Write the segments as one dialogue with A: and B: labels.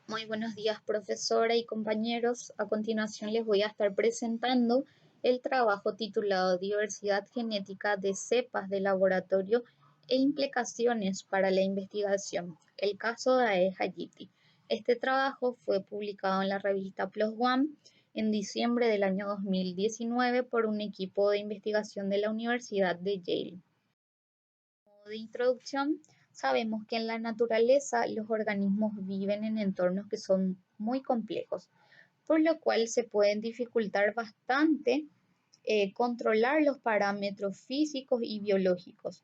A: Muy buenos días, profesora y compañeros. A continuación les voy a estar presentando el trabajo titulado Diversidad genética de cepas de laboratorio e implicaciones para la investigación. El caso de Aedes aegypti. Este trabajo fue publicado en la revista PLOS ONE en diciembre del año 2019 por un equipo de investigación de la Universidad de Yale. De introducción, sabemos que en la naturaleza los organismos viven en entornos que son muy complejos, por lo cual se pueden dificultar bastante controlar los parámetros físicos y biológicos.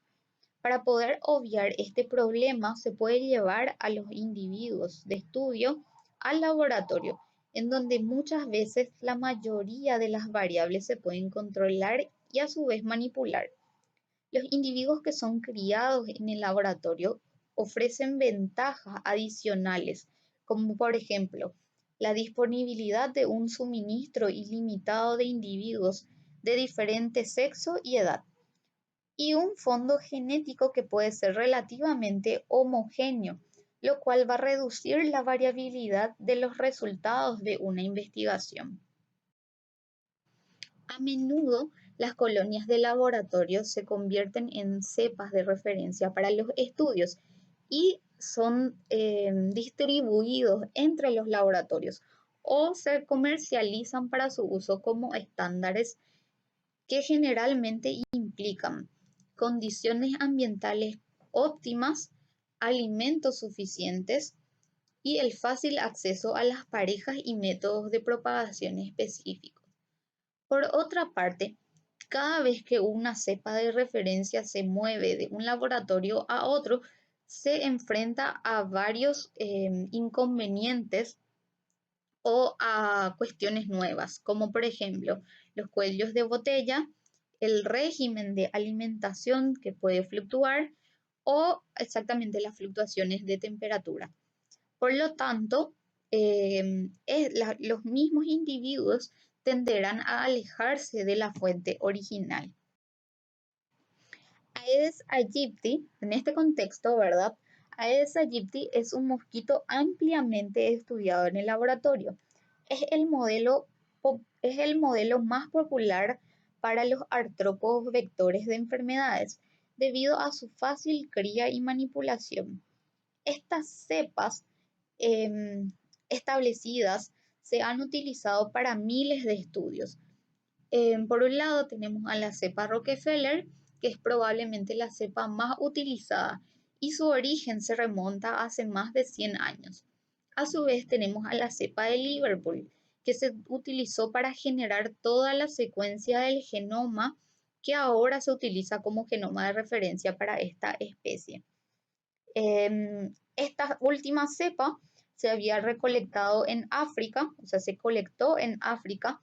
A: Para poder obviar este problema, se puede llevar a los individuos de estudio al laboratorio, en donde muchas veces la mayoría de las variables se pueden controlar y a su vez manipular. Los individuos que son criados en el laboratorio ofrecen ventajas adicionales, como por ejemplo la disponibilidad de un suministro ilimitado de individuos de diferente sexo y edad, y un fondo genético que puede ser relativamente homogéneo, lo cual va a reducir la variabilidad de los resultados de una investigación. A menudo, las colonias de laboratorio se convierten en cepas de referencia para los estudios y son distribuidos entre los laboratorios o se comercializan para su uso como estándares que generalmente implican condiciones ambientales óptimas, alimentos suficientes y el fácil acceso a las parejas y métodos de propagación específicos. Por otra parte, cada vez que una cepa de referencia se mueve de un laboratorio a otro, se enfrenta a varios inconvenientes o a cuestiones nuevas, como por ejemplo los cuellos de botella, el régimen de alimentación que puede fluctuar o exactamente las fluctuaciones de temperatura. Por lo tanto, los mismos individuos tenderán a alejarse de la fuente original. Aedes aegypti, en este contexto, ¿verdad? Aedes aegypti es un mosquito ampliamente estudiado en el laboratorio. Es el modelo más popular para los artrópodos vectores de enfermedades, debido a su fácil cría y manipulación. Estas cepas establecidas se han utilizado para miles de estudios. Por un lado tenemos a la cepa Rockefeller, que es probablemente la cepa más utilizada y su origen se remonta hace más de 100 años. A su vez tenemos a la cepa de Liverpool, que se utilizó para generar toda la secuencia del genoma que ahora se utiliza como genoma de referencia para esta especie. Esta última cepa se había recolectado en África, o sea, se colectó en África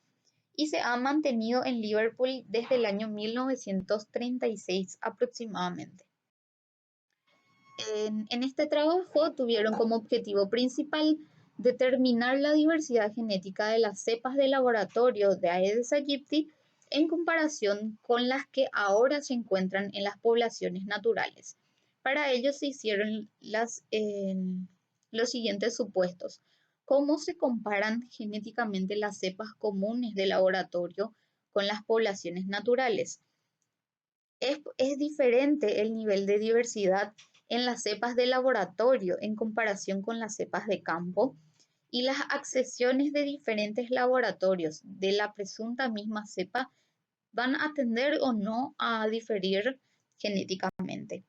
A: y se ha mantenido en Liverpool desde el año 1936 aproximadamente. En este trabajo tuvieron como objetivo principal determinar la diversidad genética de las cepas de laboratorio de Aedes aegypti en comparación con las que ahora se encuentran en las poblaciones naturales. Para ello se hicieron los siguientes supuestos. ¿Cómo se comparan genéticamente las cepas comunes de laboratorio con las poblaciones naturales? Es diferente el nivel de diversidad en las cepas de laboratorio en comparación con las cepas de campo, y las accesiones de diferentes laboratorios de la presunta misma cepa van a tender o no a diferir genéticamente.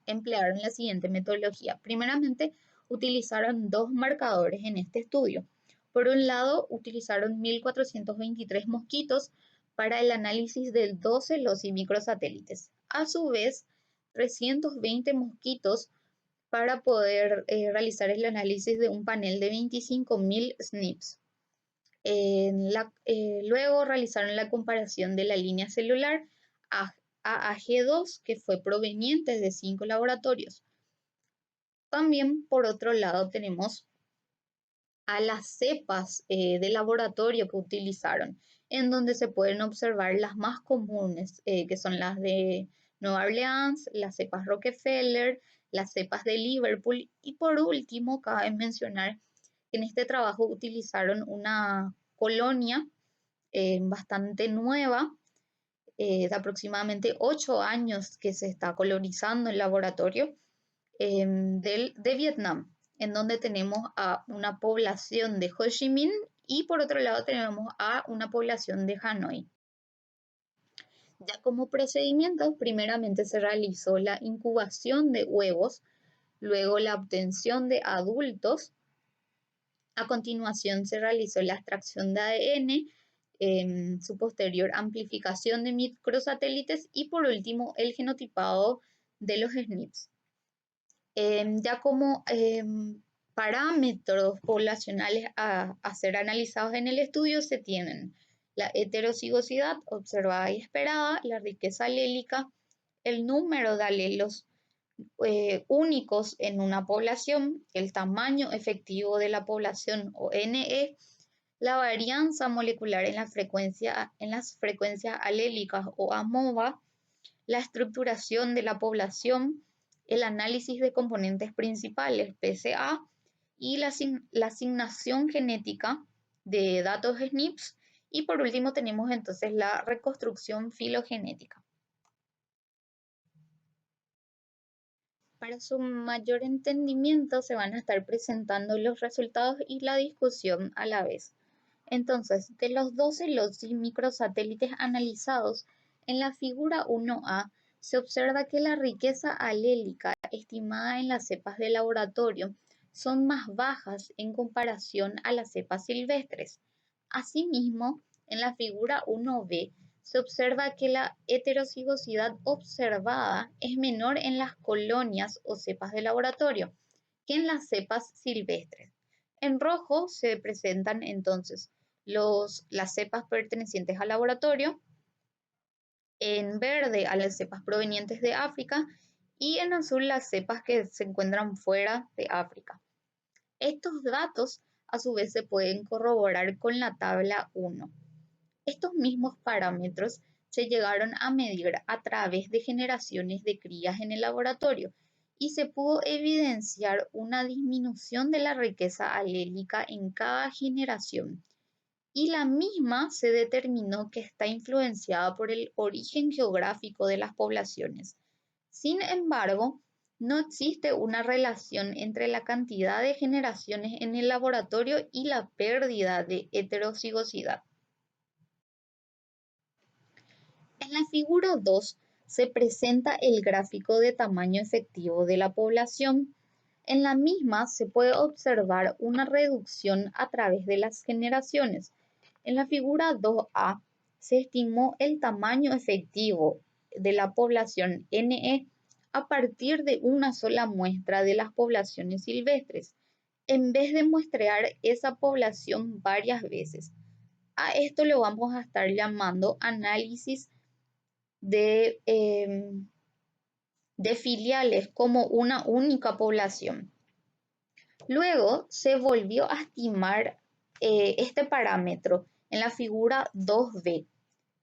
A: Emplearon la siguiente metodología. Primeramente, utilizaron dos marcadores en este estudio. Por un lado, utilizaron 1423 mosquitos para el análisis del 12 los y microsatélites. A su vez, 320 mosquitos para poder realizar el análisis de un panel de 25.000 SNPs. Luego realizaron la comparación de la línea celular a AG2, que fue proveniente de 5 laboratorios. También, por otro lado, tenemos a las cepas de laboratorio que utilizaron, en donde se pueden observar las más comunes, que son las de Nueva Orleans, las cepas Rockefeller, las cepas de Liverpool y por último, cabe mencionar que en este trabajo utilizaron una colonia bastante nueva, de aproximadamente 8 años que se está colonizando el laboratorio de Vietnam, en donde tenemos a una población de Ho Chi Minh y por otro lado tenemos a una población de Hanoi. Ya como procedimiento, primeramente se realizó la incubación de huevos, luego la obtención de adultos, a continuación se realizó la extracción de ADN, su posterior amplificación de microsatélites y por último el genotipado de los SNPs. Ya como parámetros poblacionales a ser analizados en el estudio se tienen la heterocigosidad observada y esperada, la riqueza alélica, el número de alelos únicos en una población, el tamaño efectivo de la población o NE, la varianza molecular en las frecuencias alélicas o AMOVA, la estructuración de la población, el análisis de componentes principales, PCA, y la asignación genética de datos SNPs. Y por último tenemos entonces la reconstrucción filogenética. Para su mayor entendimiento se van a estar presentando los resultados y la discusión a la vez. Entonces, de los 12 lotes y microsatélites analizados, en la figura 1A se observa que la riqueza alélica estimada en las cepas de laboratorio son más bajas en comparación a las cepas silvestres. Asimismo, en la figura 1B se observa que la heterocigosidad observada es menor en las colonias o cepas de laboratorio que en las cepas silvestres. En rojo se presentan entonces las cepas pertenecientes al laboratorio, en verde a las cepas provenientes de África y en azul las cepas que se encuentran fuera de África. Estos datos a su vez se pueden corroborar con la tabla 1. Estos mismos parámetros se llegaron a medir a través de generaciones de crías en el laboratorio y se pudo evidenciar una disminución de la riqueza alélica en cada generación. Y la misma se determinó que está influenciada por el origen geográfico de las poblaciones. Sin embargo, no existe una relación entre la cantidad de generaciones en el laboratorio y la pérdida de heterocigosidad. En la figura 2 se presenta el gráfico de tamaño efectivo de la población. En la misma se puede observar una reducción a través de las generaciones. En la figura 2A se estimó el tamaño efectivo de la población NE a partir de una sola muestra de las poblaciones silvestres, en vez de muestrear esa población varias veces. A esto lo vamos a estar llamando análisis de filiales como una única población. Luego se volvió a estimar este parámetro en la figura 2B,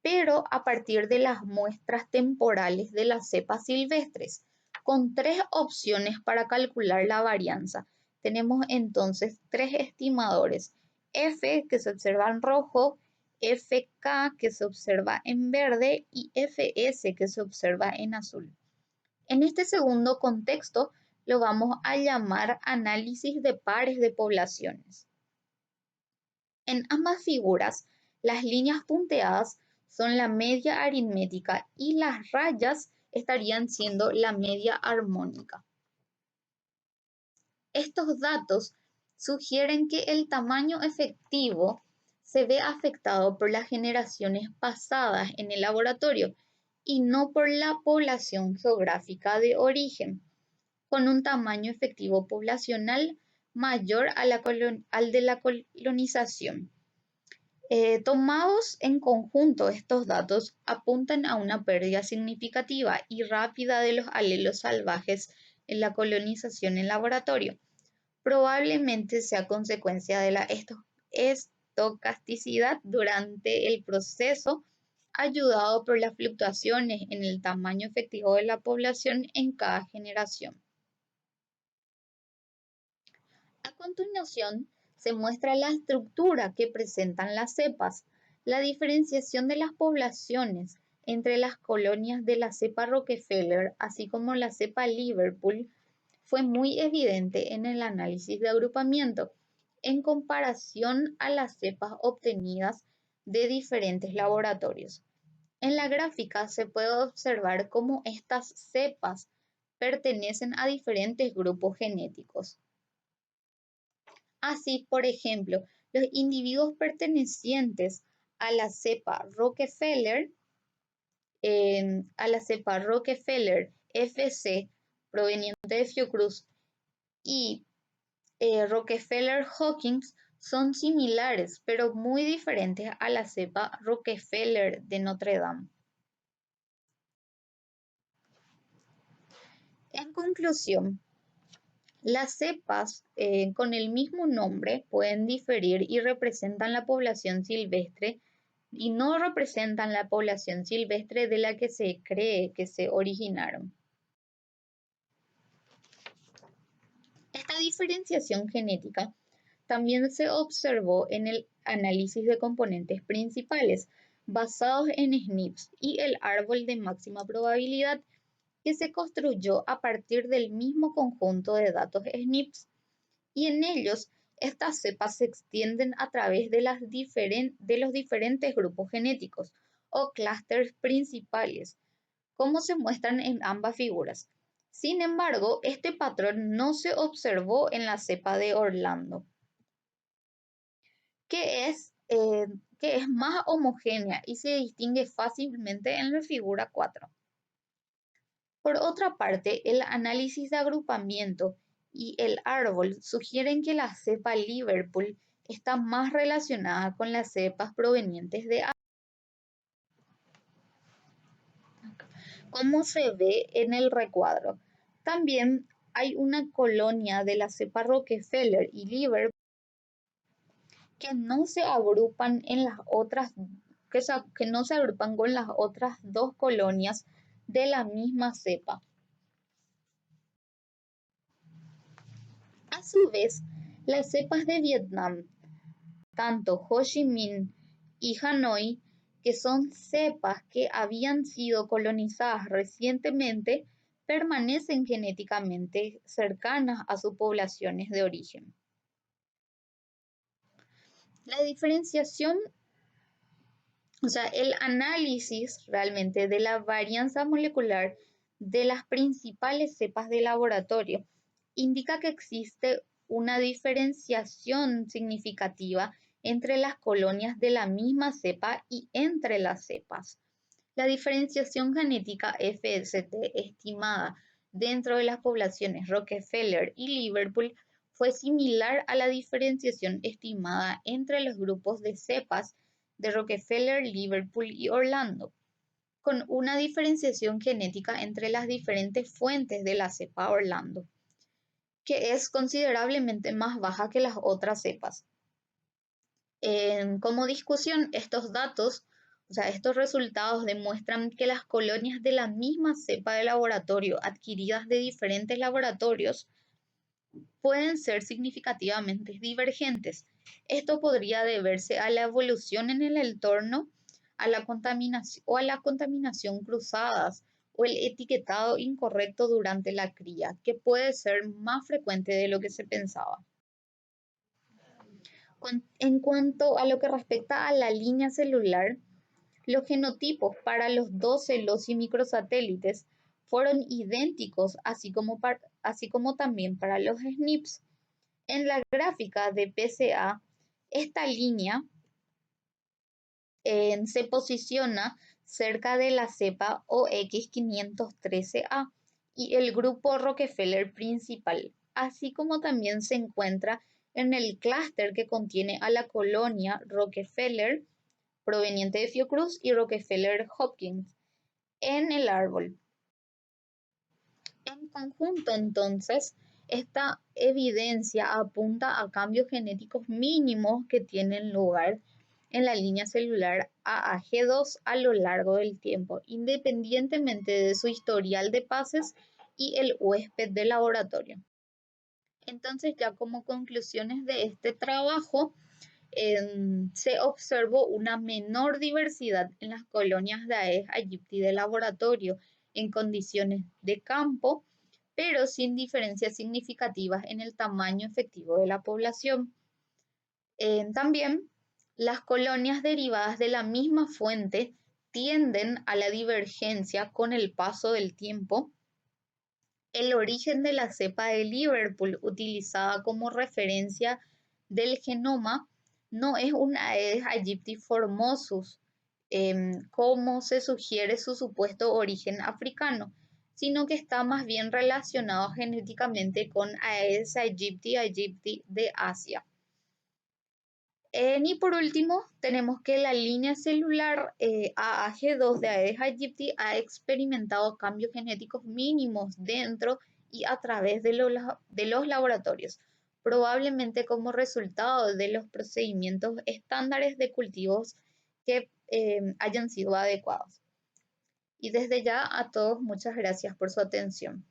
A: pero a partir de las muestras temporales de las cepas silvestres, con 3 opciones para calcular la varianza. Tenemos entonces 3 estimadores, F que se observa en rojo, FK que se observa en verde y FS que se observa en azul. En este segundo contexto lo vamos a llamar análisis de pares de poblaciones. En ambas figuras, las líneas punteadas son la media aritmética y las rayas estarían siendo la media armónica. Estos datos sugieren que el tamaño efectivo se ve afectado por las generaciones pasadas en el laboratorio y no por la población geográfica de origen, con un tamaño efectivo poblacional mayor al de la colonización. Tomados en conjunto, estos datos apuntan a una pérdida significativa y rápida de los alelos salvajes en la colonización en laboratorio. Probablemente sea consecuencia de la estocasticidad durante el proceso ayudado por las fluctuaciones en el tamaño efectivo de la población en cada generación. A continuación, se muestra la estructura que presentan las cepas. La diferenciación de las poblaciones entre las colonias de la cepa Rockefeller, así como la cepa Liverpool, fue muy evidente en el análisis de agrupamiento, en comparación a las cepas obtenidas de diferentes laboratorios. En la gráfica se puede observar cómo estas cepas pertenecen a diferentes grupos genéticos. Así, por ejemplo, los individuos pertenecientes a la cepa Rockefeller, FC, proveniente de Fiocruz, y Rockefeller-Hawkins son similares, pero muy diferentes a la cepa Rockefeller de Notre Dame. En conclusión, las cepas con el mismo nombre pueden diferir y representan la población silvestre y no representan la población silvestre de la que se cree que se originaron. Esta diferenciación genética también se observó en el análisis de componentes principales basados en SNPs y el árbol de máxima probabilidad que se construyó a partir del mismo conjunto de datos SNPs, y en ellos estas cepas se extienden a través de los diferentes grupos genéticos o clústeres principales, como se muestran en ambas figuras. Sin embargo, este patrón no se observó en la cepa de Orlando, que es más homogénea y se distingue fácilmente en la figura 4. Por otra parte, el análisis de agrupamiento y el árbol sugieren que la cepa Liverpool está más relacionada con las cepas provenientes de África, como se ve en el recuadro. También hay una colonia de la cepa Rockefeller y Liverpool que no se agrupan que no se agrupan con las otras dos colonias de la misma cepa. A su vez, las cepas de Vietnam, tanto Ho Chi Minh y Hanoi, que son cepas que habían sido colonizadas recientemente, permanecen genéticamente cercanas a sus poblaciones de origen. La diferenciación, el análisis realmente de la varianza molecular de las principales cepas de laboratorio indica que existe una diferenciación significativa entre las colonias de la misma cepa y entre las cepas. La diferenciación genética FST estimada dentro de las poblaciones Rockefeller y Liverpool fue similar a la diferenciación estimada entre los grupos de cepas de Rockefeller, Liverpool y Orlando, con una diferenciación genética entre las diferentes fuentes de la cepa Orlando, que es considerablemente más baja que las otras cepas. Como discusión, estos resultados demuestran que las colonias de la misma cepa de laboratorio adquiridas de diferentes laboratorios pueden ser significativamente divergentes. Esto podría deberse a la evolución en el entorno, a la contaminación cruzadas o el etiquetado incorrecto durante la cría, que puede ser más frecuente de lo que se pensaba. En cuanto a lo que respecta a la línea celular, los genotipos para los 12 los y microsatélites fueron idénticos, así como también para los SNPs. En la gráfica de PCA, esta línea se posiciona cerca de la cepa OX513A y el grupo Rockefeller principal, así como también se encuentra en el clúster que contiene a la colonia Rockefeller proveniente de Fiocruz y Rockefeller-Hopkins en el árbol. En conjunto, entonces, esta evidencia apunta a cambios genéticos mínimos que tienen lugar en la línea celular AAG2 a lo largo del tiempo, independientemente de su historial de pases y el huésped del laboratorio. Entonces, ya como conclusiones de este trabajo, se observó una menor diversidad en las colonias de Aedes aegypti de laboratorio en condiciones de campo, pero sin diferencias significativas en el tamaño efectivo de la población. También las colonias derivadas de la misma fuente tienden a la divergencia con el paso del tiempo. El origen de la cepa de Liverpool, utilizada como referencia del genoma, no es un Aedes aegypti formosus, como se sugiere su supuesto origen africano, sino que está más bien relacionado genéticamente con Aedes aegypti de Asia. Y por último, tenemos que la línea celular AAG2 de Aedes aegypti ha experimentado cambios genéticos mínimos dentro y a través de los laboratorios, probablemente como resultado de los procedimientos estándares de cultivos que hayan sido adecuados. Y desde ya a todos, muchas gracias por su atención.